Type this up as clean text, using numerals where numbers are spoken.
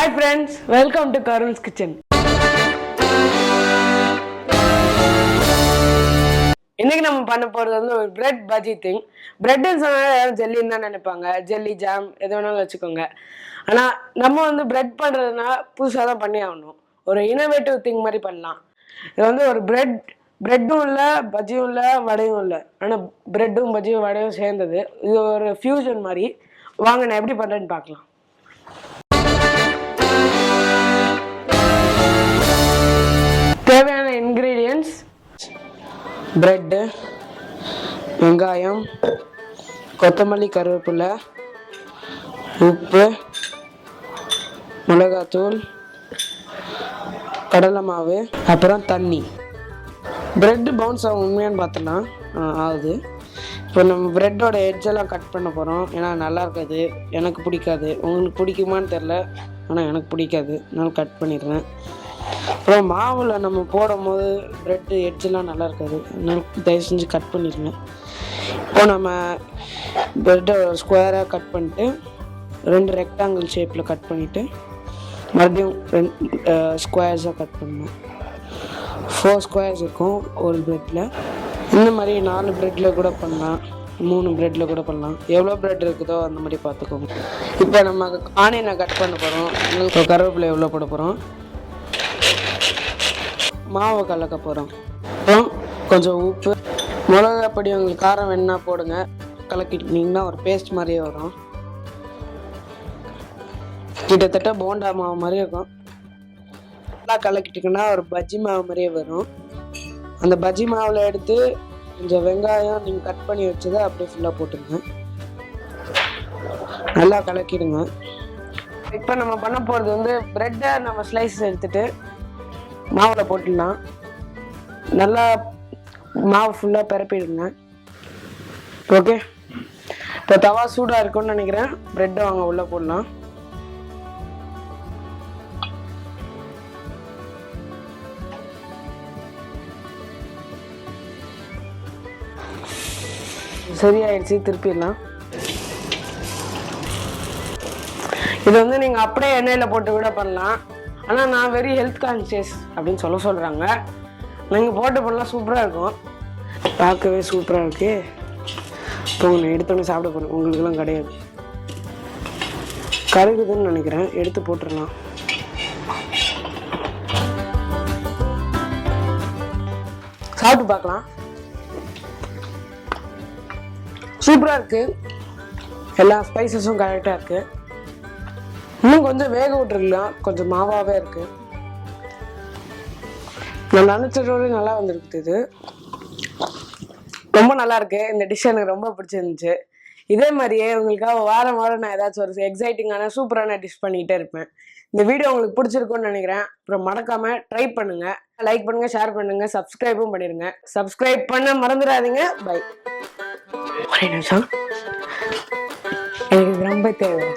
Hi friends, welcome to Karun's Kitchen. இன்னைக்கு நம்ம பண்ண போறது வந்து ஒரு பிரெட் பஜ்ஜி திங். பிரெட்னு சொன்னா ஜெல்லின்னு தான் நினைப்பாங்க. ஜெல்லி ஜாம் எது வேணாலும் வச்சுக்கோங்க. ஆனா நம்ம வந்து பிரெட் பண்றதுனா புதுசாக தான் பண்ணி ஆகணும். ஒரு இனோவேட்டிவ் திங் மாதிரி பண்ணலாம். இது வந்து ஒரு பிரெட்டும் இல்லை, பஜ்ஜியும் இல்லை, வடையும் இல்லை. ஆனால் பிரெட்டும் பஜ்ஜியும் வடையும் சேர்ந்தது. இது ஒரு ஃபியூஷன் மாதிரி. வாங்க நான் எப்படி பண்ணுறேன்னு பார்க்கலாம். தேவையான இன்கிரீடியன்ட்ஸ்: பிரெட்டு, வெங்காயம், கொத்தமல்லி, கருவேப்பிலை, உப்பு, மிளகாத்தூள், கடலை மாவு, அப்புறம் தண்ணி. பிரெட்டு பவுன்ஸ் ஆகும் உண்மையான்னு பார்த்துலாம் ஆகுது. இப்போ நம்ம பிரெட்டோட எட்ஜெல்லாம் கட் பண்ண போகிறோம். ஏன்னா நல்லா இருக்காது, எனக்கு பிடிக்காது. உங்களுக்கு பிடிக்குமான்னு தெரில, ஆனால் எனக்கு பிடிக்காது, அதனால கட் பண்ணிடுறேன். அப்புறம் மாவில் நம்ம போடும் போது ப்ரெட்டு எட்ஜெல்லாம் நல்லா இருக்காது, அதனால தயவு செஞ்சு கட் பண்ணிடுங்க. இப்போ நம்ம ப்ரெட்டை ஸ்கொயராக கட் பண்ணிட்டு 2 ரெக்டாங்கிள் ஷேப்பில் கட் பண்ணிவிட்டு மறுபடியும் 2 ஸ்கொயர்ஸாக கட் பண்ணணும். 4 ஸ்கொயர்ஸ் இருக்கும் ஒரு ப்ரெட்டில். இந்த மாதிரி 4 ப்ரெட்டில் கூட பண்ணலாம், 3 ப்ரெட்டில் கூட பண்ணலாம். எவ்வளோ ப்ரெட் இருக்குதோ அந்த மாதிரி பார்த்துக்கோங்க. இப்போ நம்ம ஆனியனை கட் பண்ண போகிறோம். இப்போ கருவேப்பிலை எவ்வளோ போட போகிறோம், மாவை கலக்க போகிறோம். அப்புறம் கொஞ்சம் உப்பு, மிளகா பொடி, உங்களுக்கு காரம் வேணுன்னா போடுங்க. கலக்கிட்டிங்கன்னா ஒரு பேஸ்ட் மாதிரியே வரும். கிட்டத்தட்ட போண்டா மாவு மாதிரியே இருக்கும். நல்லா கலக்கிட்டிங்கன்னா ஒரு பஜ்ஜி மாவு மாதிரியே வரும். அந்த பஜ்ஜி மாவில் எடுத்து கொஞ்சம் வெங்காயம் நீங்கள் கட் பண்ணி வச்சதை அப்படியே ஃபுல்லாக போட்டுருங்க. நல்லா கலக்கிடுங்க. இப்போ நம்ம பண்ண போகிறது வந்து ப்ரெட்டை நம்ம ஸ்லைஸ் எடுத்துகிட்டு மாவில் போட்டுடலாம். நல்லா மாவு ஃபுல்லாக பரப்பிடுங்க. ஓகே, இப்போ தவா சூடாக இருக்குன்னு நினைக்கிறேன். ப்ரெட்டை வாங்க உள்ளே போடலாம். சரியாயிடுச்சு, திருப்பிடலாம். இது வந்து நீங்கள் அப்படியே எண்ணெயில் போட்டு விட பண்ணலாம். ஆனால் நான் வெரி ஹெல்த் கான்ஷியஸ் அப்படின்னு சொல்கிறாங்க. நீங்கள் போட்டு பண்ணலாம், சூப்பராக இருக்கும். பார்க்கவே சூப்பராக இருக்கு. இப்போ நான் எடுத்தோன்னே சாப்பிட போகிறேன், உங்களுக்குலாம் கிடையாது. கருகுதுன்னு நினைக்கிறேன், எடுத்து போட்டுடலாம். சாப்பிட்டு பார்க்கலாம். சூப்பராக இருக்குது, எல்லா ஸ்பைசஸும் கரெக்டாக இருக்குது. இன்னும் கொஞ்சம் வேக விட்டுருக்கலாம், கொஞ்சம் மாவாகவே இருக்குது. நான் நினச்சதோடு நல்லா வந்துருக்குது. இது ரொம்ப நல்லா இருக்கு. இந்த டிஷ் எனக்கு ரொம்ப பிடிச்சிருந்துச்சு. இதே மாதிரியே உங்களுக்காக வாரம் நான் ஏதாச்சும் ஒரு எக்ஸைட்டிங்கான சூப்பரான டிஷ் பண்ணிக்கிட்டே இருப்பேன். இந்த வீடியோ உங்களுக்கு பிடிச்சிருக்குன்னு நினைக்கிறேன். அப்புறம் மறக்காம ட்ரை பண்ணுங்க, லைக் பண்ணுங்க, ஷேர் பண்ணுங்க, சப்ஸ்கிரைபும் பண்ணிடுங்க. சப்ஸ்கிரைப் பண்ண மறந்துடாதீங்க. பை. ஒரே நிமிஷம், எனக்கு ரொம்ப தேவை.